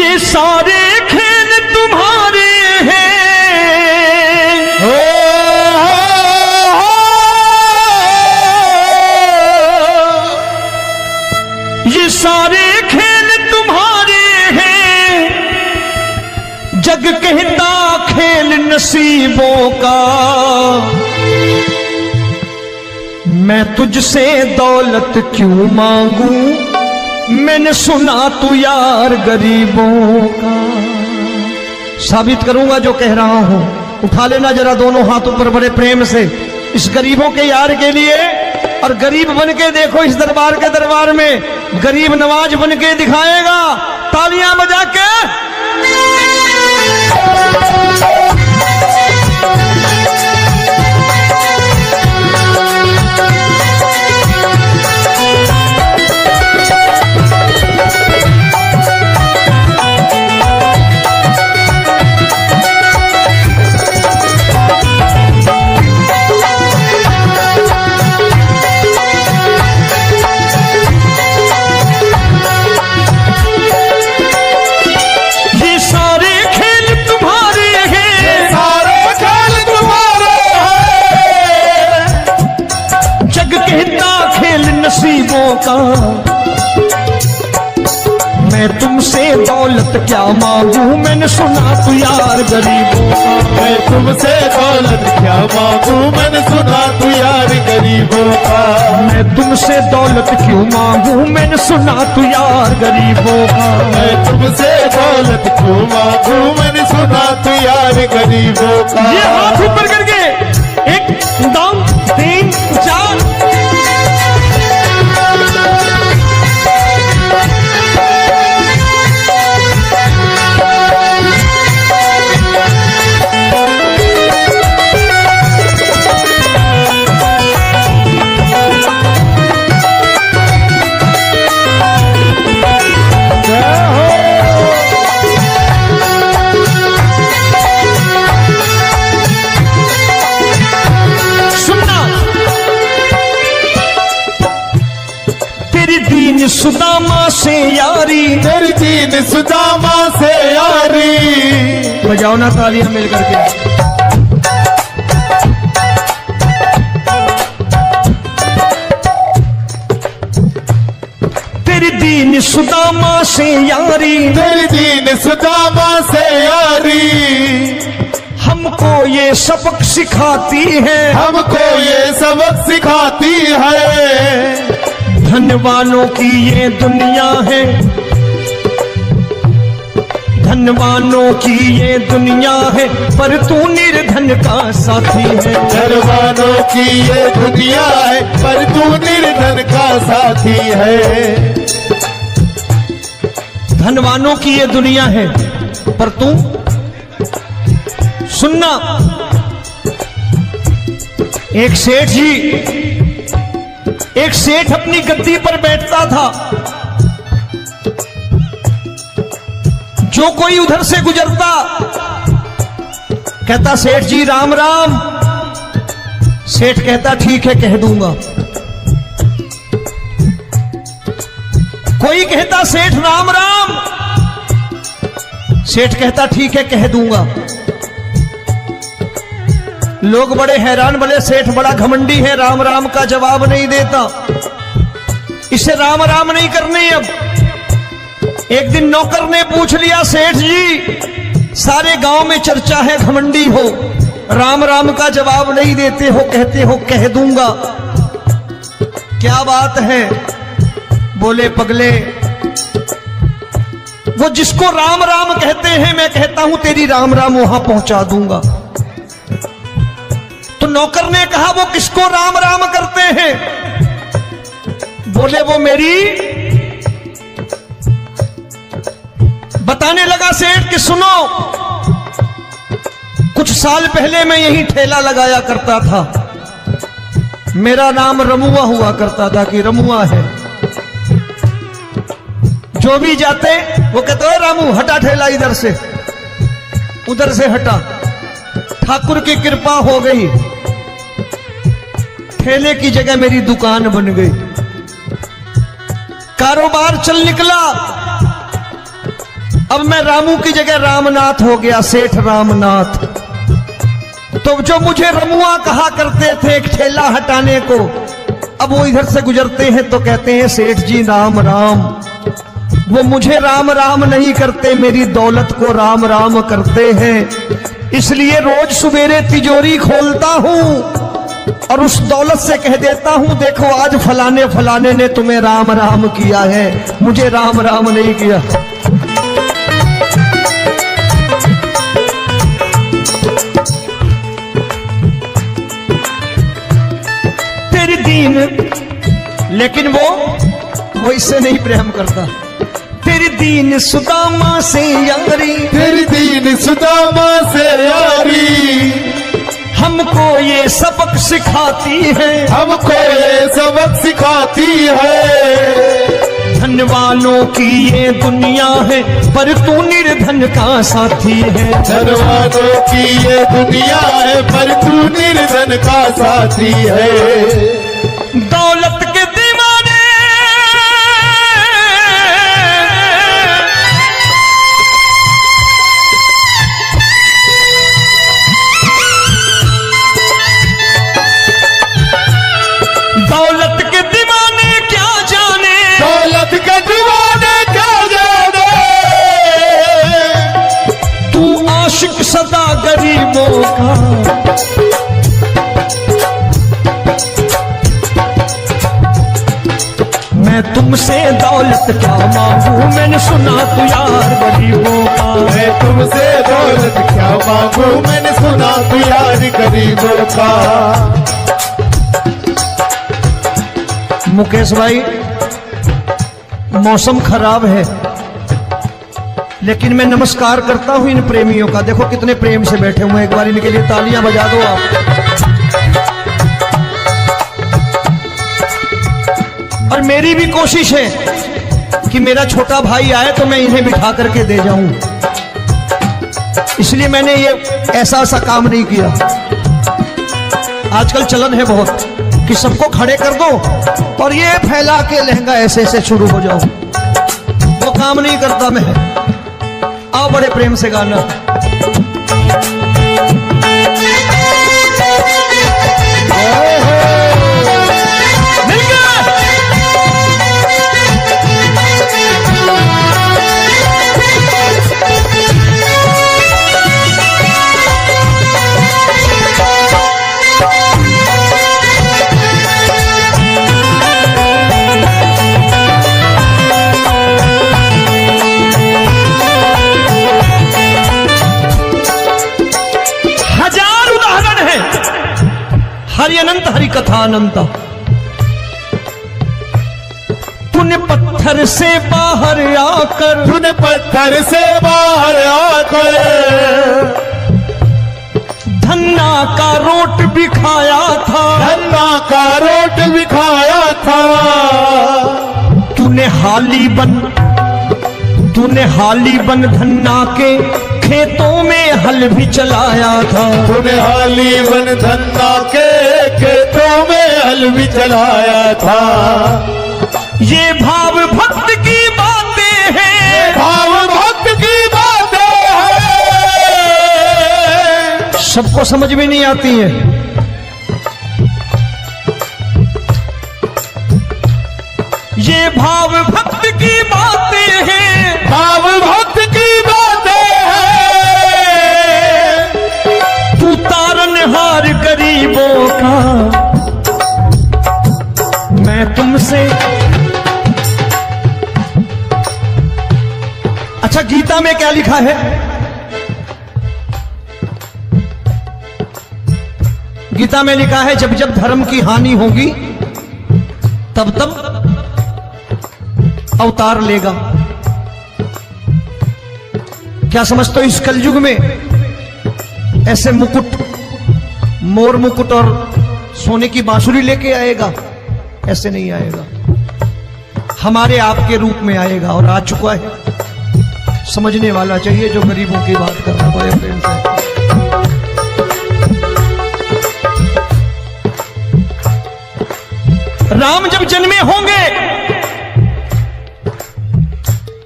ये सारे खेल तुम्हारे हैं, ये सारे खेल तुम्हारे हैं, जग कहता खेल नसीबों का। मैं तुझसे दौलत क्यों मांगू, मैंने सुना तू यार गरीबों का। साबित करूंगा जो कह रहा हूं। उठा लेना जरा दोनों हाथों पर बड़े प्रेम से इस गरीबों के यार के लिए, और गरीब बन के देखो इस दरबार के दरबार में गरीब नवाज बन के दिखाएगा, तालियां बजा के। नसीबों का मैं तुमसे दौलत क्या मांगू, मैंने सुना तू यार गरीबों का। मैं तुमसे दौलत क्या मांगू, मैंने सुना तू यार गरीबों का। मैं तुमसे दौलत क्यों मांगू, मैंने सुना तू यार गरीबों का। मैं तुमसे दौलत क्यों मांगू, मैंने सुना तू यार गरीबों का। ये हाथ ऊपर करके 1 2 3 4 सुदामा से यारी, तेरी दीन सुदामा से यारी। बजाओ ना तालियां मिल करके। तेरी दीन सुदामा से यारी, तेरी दीन सुदामा से यारी। हमको ये सबक सिखाती है, हमको ये सबक सिखाती है। धनवानों की ये दुनिया है, धनवानों की ये दुनिया है, पर तू निर्धन का साथी है। धनवानों की ये दुनिया है, पर तू निर्धन का साथी है। धनवानों की ये दुनिया है, पर तू सुनना। एक सेठ अपनी गद्दी पर बैठता था। जो कोई उधर से गुजरता कहता सेठ जी राम राम। सेठ कहता ठीक है कह दूंगा। कोई कहता सेठ राम राम। सेठ कहता ठीक है कह दूंगा। लोग बड़े हैरान, बोले सेठ बड़ा घमंडी है, राम राम का जवाब नहीं देता, इसे राम राम नहीं करने। अब एक दिन नौकर ने पूछ लिया सेठ जी सारे गांव में चर्चा है घमंडी हो, राम राम का जवाब नहीं देते हो, कहते हो कह दूंगा, क्या बात है? बोले पगले वो जिसको राम राम कहते हैं मैं कहता हूं तेरी राम राम वहां पहुंचा दूंगा। तो नौकर ने कहा वो किसको राम राम करते हैं? बोले वो मेरी। बताने लगा सेठ कि सुनो, कुछ साल पहले मैं यही ठेला लगाया करता था, मेरा नाम रमुआ हुआ करता था कि रमुआ है। जो भी जाते वो कहते हो रामू हटा ठेला इधर से, उधर से हटा। ठाकुर की कृपा हो गई, ठेले की जगह मेरी दुकान बन गई, कारोबार चल निकला। अब मैं रामू की जगह रामनाथ हो गया, सेठ रामनाथ। तो जो मुझे रमुआ कहा करते थे एक ठेला हटाने को, अब वो इधर से गुजरते हैं तो कहते हैं सेठ जी राम राम। वो मुझे राम राम नहीं करते, मेरी दौलत को राम राम करते हैं। इसलिए रोज सवेरे तिजोरी खोलता हूं और उस दौलत से कह देता हूं, देखो आज फलाने फलाने ने तुम्हें राम राम किया है, मुझे राम राम नहीं किया। तेरी दीन, लेकिन वो इससे नहीं प्रेम करता। तेरी दीन सुदामा से यारी, तेरी दीन सुदामा से यारी, हमको ये सबक सिखाती है, हमको ये सबक सिखाती है। धन वालों की ये दुनिया है, पर तू निर्धन का साथी है। धन वालों की ये दुनिया है, पर तू निर्धन का साथी है। दौलत के दीवाने दौलत के दीवाने क्या जाने, दौलत के दीवाने क्या जाने। तू आशिक सदा गरीबों का। मैं तुमसे दौलत क्या मांगू, मैंने सुना तू यार गरीबों का। मैं तुमसे दौलत क्या मांगू, मैंने सुना तू यार गरीबों का। मुकेश भाई, मौसम खराब है, लेकिन मैं नमस्कार करता हूं इन प्रेमियों का। देखो कितने प्रेम से बैठे हुए हैं, एक बार इनके लिए तालियां बजा दो आप। और मेरी भी कोशिश है कि मेरा छोटा भाई आए तो मैं इन्हें बिठा करके दे जाऊं, इसलिए मैंने ये ऐसा काम नहीं किया। आजकल चलन है बहुत कि सबको खड़े कर दो और ये फैला के लहंगा ऐसे ऐसे शुरू हो जाओ, वो काम नहीं करता मैं। आओ बड़े प्रेम से गाना। हरि अनंत हरि कथा अनंत। तूने पत्थर से बाहर आकर, तूने पत्थर से बाहर आकर धन्ना का रोट भी खाया था, धन्ना का रोट भी खाया था। तूने हाली बन धन्ना के खेतों में हल भी चलाया था। तूने हाली बन धन्ना के खेतों में हल भी चलाया था। ये भाव भक्त की बातें हैं, भाव भक्त की बातें हैं, सबको समझ में नहीं आती है। ये भाव भक्त की बातें हैं, भाव भक्त की बातें हैं। तू तारनहार गरीबों का, मैं तुमसे। अच्छा, गीता में क्या लिखा है? गीता में लिखा है जब जब धर्म की हानि होगी तब तब अवतार लेगा। क्या समझते हो, इस कलयुग में ऐसे मुकुट, मोर मुकुट और सोने की बांसुरी लेके आएगा? ऐसे नहीं आएगा, हमारे आपके रूप में आएगा और आ चुका है। समझने वाला चाहिए जो गरीबों की बात कर रहा है बड़े प्रेम से। राम जब जन्मे होंगे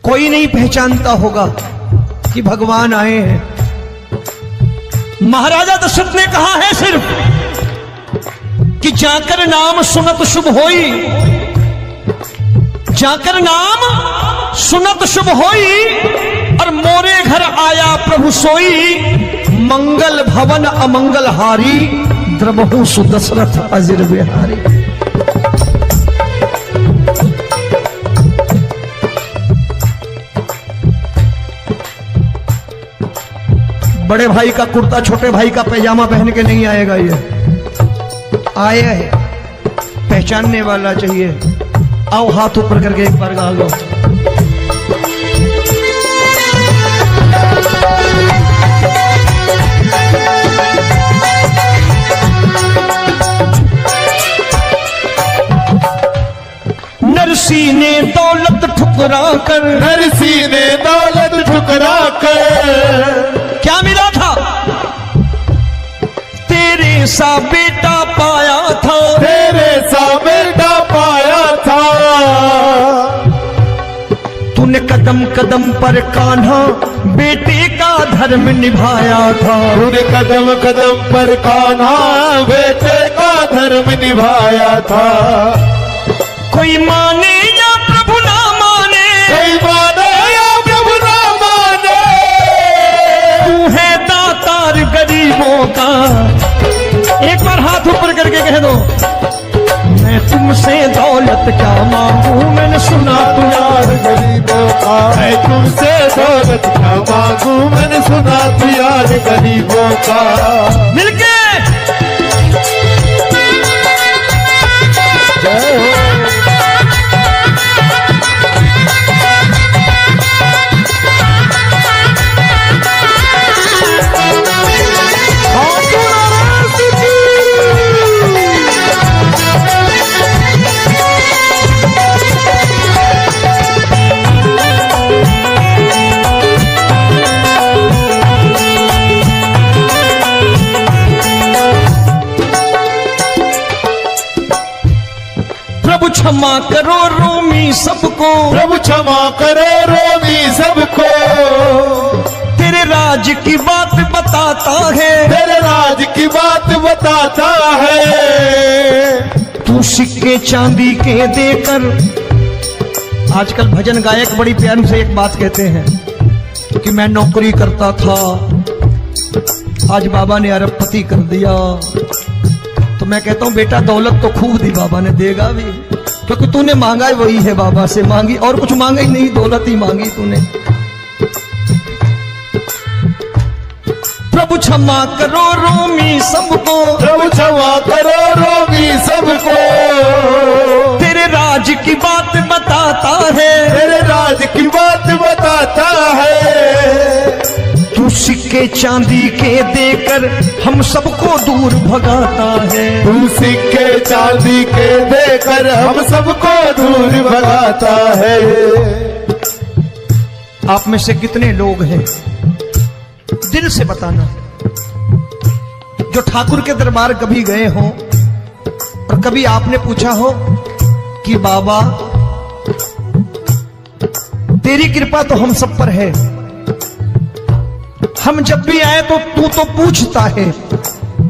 कोई नहीं पहचानता होगा, कि भगवान आए हैं। महाराजा दशरथ ने कहा है सिर्फ कि जाकर नाम सुनत शुभ होई, जाकर नाम सुनत शुभ होई, और मोरे घर आया प्रभु सोई, मंगल भवन अमंगल हारी, द्रबहु सुदशरथ अजिर बिहारी। बड़े भाई का कुर्ता छोटे भाई का पैजामा पहन के नहीं आएगा, ये आया है पहचानने वाला चाहिए। आओ हाथ ऊपर करके एक बार गा लो। नरसी ने दौलत ठुकरा कर, नरसी ने दौलत ठुकरा कर, क्या मिला था? तेरे सा बेटा पाया था, तेरे सा बेटा पाया था। तूने कदम कदम पर कान्हा बेटे का धर्म निभाया था, तूने कदम कदम पर कान्हा बेटे का धर्म निभाया था। कोई माने या प्रभु ना माने, कोई माने या प्रभु ना माने, तू है दातार गरीबों का। एक बार हाथ ऊपर करके कह दो, मैं तुमसे दौलत क्या मांगू, मैंने सुना तू यार गरीबों का। मैं तुमसे दौलत क्या मांगू, मैंने सुना तू यार गरीबों का। मिलके जय हो। क्षमा करो रोमी सबको, प्रभु क्षमा करो रोमी सबको। तेरे राज की बात बताता है, तेरे राज की बात बताता है। तू सिक्के चांदी के देकर, आजकल भजन गायक बड़ी प्यार से एक बात कहते हैं कि मैं नौकरी करता था, आज बाबा ने अरबपति कर दिया। तो मैं कहता हूं बेटा दौलत तो खूब दी बाबा ने, देगा भी, क्योंकि तूने मांगा वही है बाबा से मांगी, और कुछ मांगा ही नहीं, दौलत ही मांगी तूने। प्रभु क्षमा करो रोमी सबको, प्रभु क्षमा करो रोमी सबको। तेरे राज की बात बताता है, तेरे राज की बात बताता है। तू सिक्के चांदी के देकर हम सबको दूर भगाता है, तू सिक्के चांदी के देकर हम सबको दूर भगाता है। आप में से कितने लोग हैं, दिल से बताना, जो ठाकुर के दरबार कभी गए हो और कभी आपने पूछा हो कि बाबा तेरी कृपा तो हम सब पर है, हम जब भी आए तो तू तो पूछता है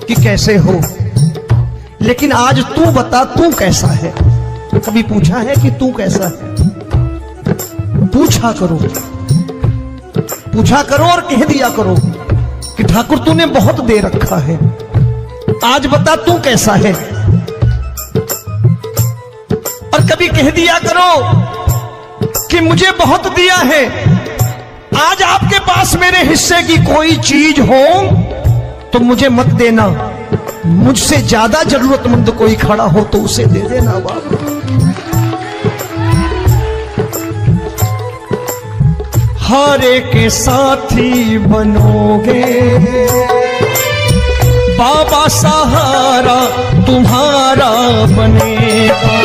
कि कैसे हो, लेकिन आज तू बता तू कैसा है। कभी पूछा है कि तू कैसा है? पूछा करो, पूछा करो और कह दिया करो कि ठाकुर तूने बहुत दे रखा है, आज बता तू कैसा है। और कभी कह दिया करो कि मुझे बहुत दिया है, आज आपके पास मेरे हिस्से की कोई चीज हो तो मुझे मत देना, मुझसे ज्यादा जरूरतमंद कोई खड़ा हो तो उसे दे देना बाबा। हारे के साथी बनोगे बाबा, सहारा तुम्हारा बनेगा।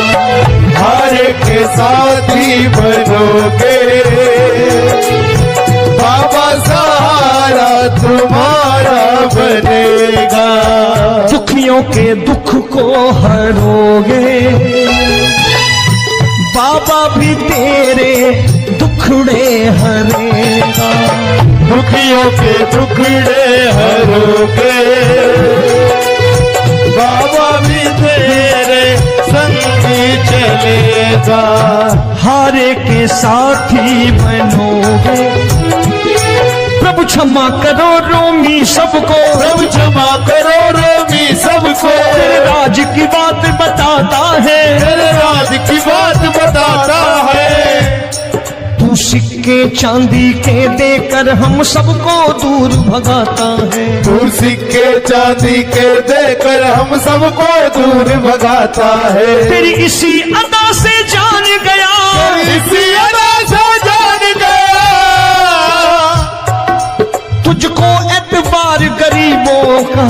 हारे के साथी बनोगे बाबा, सहारा तुम्हारा बनेगा। दुखियों के दुख को हरोगे बाबा, भी तेरे दुखड़े हरेगा। दुखियों के दुखड़े हरोगे, बाबा भी तेरे संगी चलेगा, हारे के साथी बनोगे। प्रभु क्षमा करो रोमी सबको, प्रभु क्षमा करो रोमी सबको, तेरे राज की बात बताता है, तेरे राज की बात बताता है। तू सिक्के चांदी के देकर हम सबको दूर भगाता है, तू सिक्के चांदी के देकर हम सबको दूर भगाता है। तेरी इसी अदा से जान गया, इसी अदा से जान गया, तुझको एतबार गरीबों का।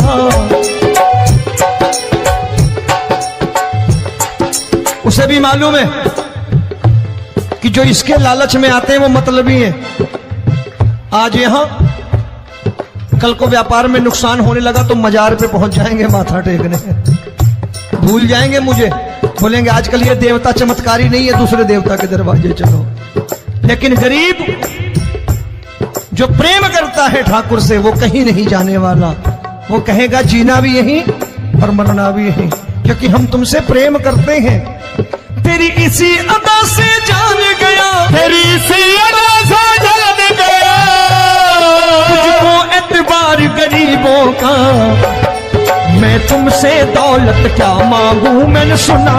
उसे भी मालूम है कि जो इसके लालच में आते हैं वो मतलबी हैं। आज यहां कल को व्यापार में नुकसान होने लगा तो मजार पे पहुंच जाएंगे माथा टेकने, भूल जाएंगे मुझे, बोलेंगे आजकल ये देवता चमत्कारी नहीं है, दूसरे देवता के दरवाजे चलो। लेकिन गरीब जो प्रेम करता है ठाकुर से वो कहीं नहीं जाने वाला, वो कहेगा जीना भी यहीं और मरना भी यहीं, क्योंकि हम तुमसे प्रेम करते हैं। तेरी इसी अदा से जान गया, तेरी इसी अदा से जान गया, तुझको एतबार गरीबों का। मैं तुमसे दौलत क्या मांगू, मैंने सुना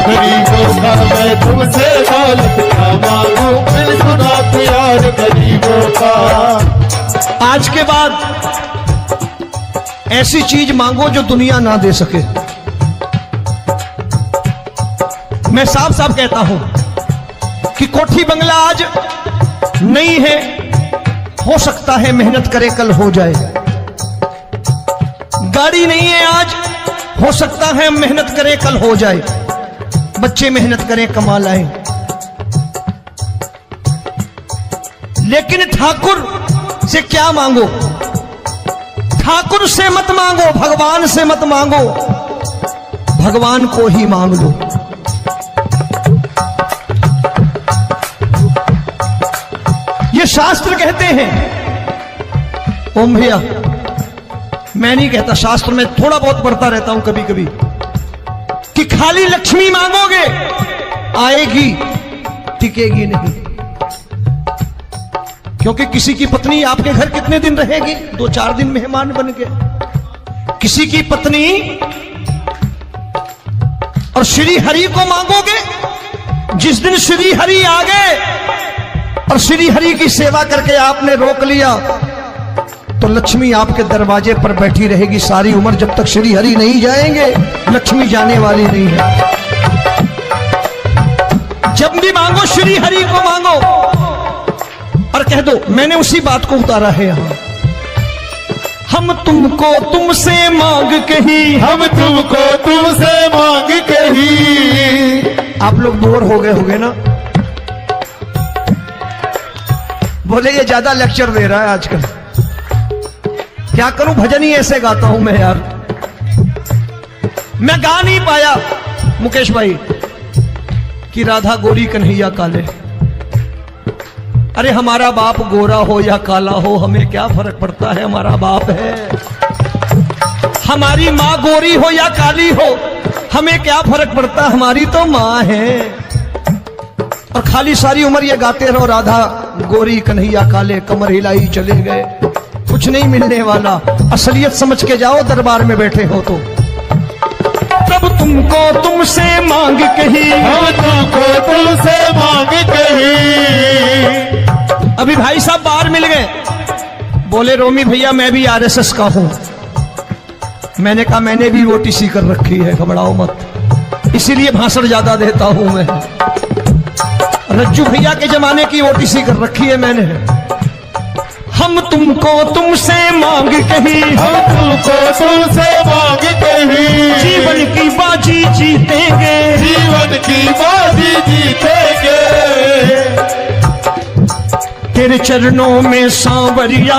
गरीबों का मैं तुमसे दौलत क्या मांगू, मैंने सुना प्यार गरीबों का। आज के बाद ऐसी चीज मांगो जो दुनिया ना दे सके। मैं साफ साफ कहता हूं कि कोठी बंगला आज नहीं है, हो सकता है मेहनत करे कल हो जाए। गाड़ी नहीं है आज, हो सकता है मेहनत करें कल हो जाए। बच्चे मेहनत करें कमा लाएं, लेकिन ठाकुर से क्या मांगो? ठाकुर से मत मांगो, भगवान से मत मांगो, भगवान को ही मांग लो। ये शास्त्र कहते हैं, ओम भैया मैं नहीं कहता, शास्त्र में थोड़ा बहुत पढ़ता रहता हूं कभी कभी, कि खाली लक्ष्मी मांगोगे आएगी, टिकेगी नहीं। क्योंकि किसी की पत्नी आपके घर कितने दिन रहेगी? 2-4 दिन मेहमान बन के। किसी की पत्नी और श्री हरि को मांगोगे, जिस दिन श्री हरि आ गए और श्री हरि की सेवा करके आपने रोक लिया तो लक्ष्मी आपके दरवाजे पर बैठी रहेगी सारी उम्र। जब तक श्री हरि नहीं जाएंगे लक्ष्मी जाने वाली नहीं है। जब भी मांगो श्री हरि को मांगो और कह दो मैंने उसी बात को उतारा है यहां, हम तुमको तुमसे मांग कही, हम तुमको तुमसे मांग कही। आप लोग बोर हो गए होंगे ना, बोले ये ज्यादा लेक्चर दे रहा है आजकल। क्या करूं, भजन ही ऐसे गाता हूं मैं यार। मैं गा नहीं पाया मुकेश भाई कि राधा गोरी कन्हैया काले। अरे हमारा बाप गोरा हो या काला हो हमें क्या फर्क पड़ता है, हमारा बाप है। हमारी माँ गोरी हो या काली हो हमें क्या फर्क पड़ता, हमारी तो माँ है। और खाली सारी उम्र ये गाते रहो राधा गोरी कन्हैया काले, कमर हिलाई चले गए, कुछ नहीं मिलने वाला। असलियत समझ के जाओ दरबार में बैठे हो तो। तब तुमको तुमसे मांग कही, हम तुमको तुमसे मांग कही। अभी भाई साहब बाहर मिल गए, बोले रोमी भैया मैं भी आरएसएस का हूं। मैंने कहा मैंने भी ओटीसी कर रखी है, घबराओ मत, इसीलिए भाषण ज्यादा देता हूं मैं। रज्जू भैया के जमाने की ओटीसी कर रखी है मैंने। हम तुमको तुमसे मांग कही, हम तुमको तुमसे मांग कही। जीवन की बाजी जीतेंगे, जीवन की बाजी जीतेंगे। तेरे चरणों में सांवरिया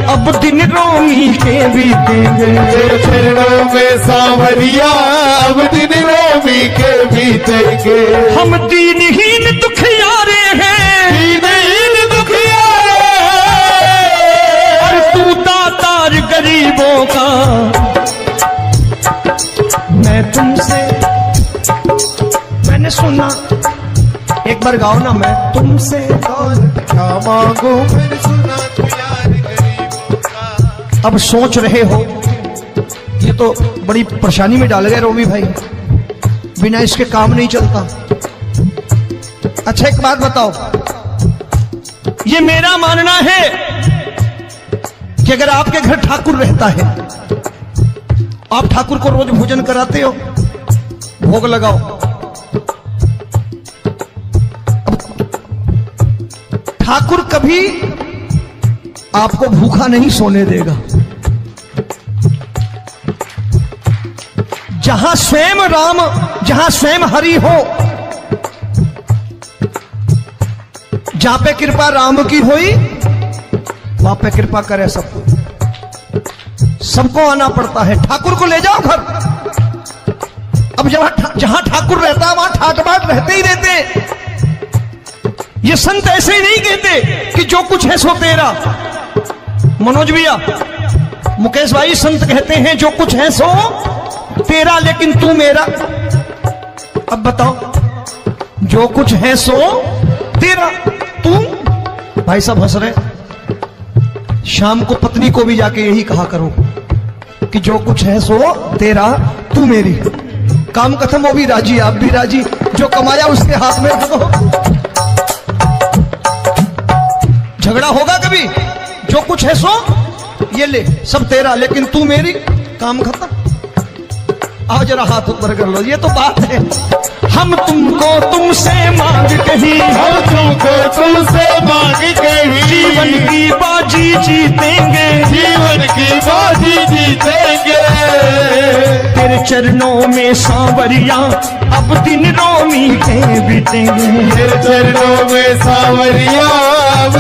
अब दिन रोमी के बीतेंगे। तेरे चरणों में सांवरिया अब दिन रोमी के बीतेंगे। हम दीनहीन दुखियारे हैं, दीनहीन दुखियारे हैं। एक बार गाओ ना, मैं तुमसे दौलत क्या मांगू, मैंने सुना तू यार गरीबों का। अब सोच रहे हो ये तो बड़ी परेशानी में डाल गए रोमी भाई, बिना इसके काम नहीं चलता। अच्छा एक बात बताओ, ये मेरा मानना है कि अगर आपके घर ठाकुर रहता है, आप ठाकुर को रोज भोजन कराते हो, भोग लगाओ, अब ठाकुर कभी आपको भूखा नहीं सोने देगा। जहां स्वयं राम, जहां स्वयं हरि हो, जहां पे कृपा राम की हुई, वहां पे कृपा करे सबको, सबको आना पड़ता है। ठाकुर को ले जाओ घर। अब जहां ठाकुर रहता है वहां ठाट बाट रहते ही रहते। ये संत ऐसे ही नहीं कहते कि जो कुछ है सो तेरा। मनोज भैया, मुकेश भाई, संत कहते हैं जो कुछ है सो तेरा, लेकिन तू मेरा। अब बताओ, जो कुछ है सो तेरा, तू। भाई साहब हंस रहे। शाम को पत्नी को भी जाके यही कहा करो कि जो कुछ है सो तेरा, तू मेरी। काम खत्म, वो भी राजी, आप भी राजी, जो कमाया उसके हाथ में रख दो। झगड़ा होगा कभी? जो कुछ है सो ये ले, सब तेरा, लेकिन तू मेरी। काम खत्म। आओ जरा हाथ ऊपर कर लो, ये तो बात है। हम तुमको तुमसे मांग कहीं, हम तुमको तुमसे मांग कहीं, जीवन की बाजी जीतेंगे, जीवन की बाजी जीतेंगे। तेरे चरणों में सांवरिया अब दिन रोमी के बीतेंगे, तेरे चरणों में सांवरिया अब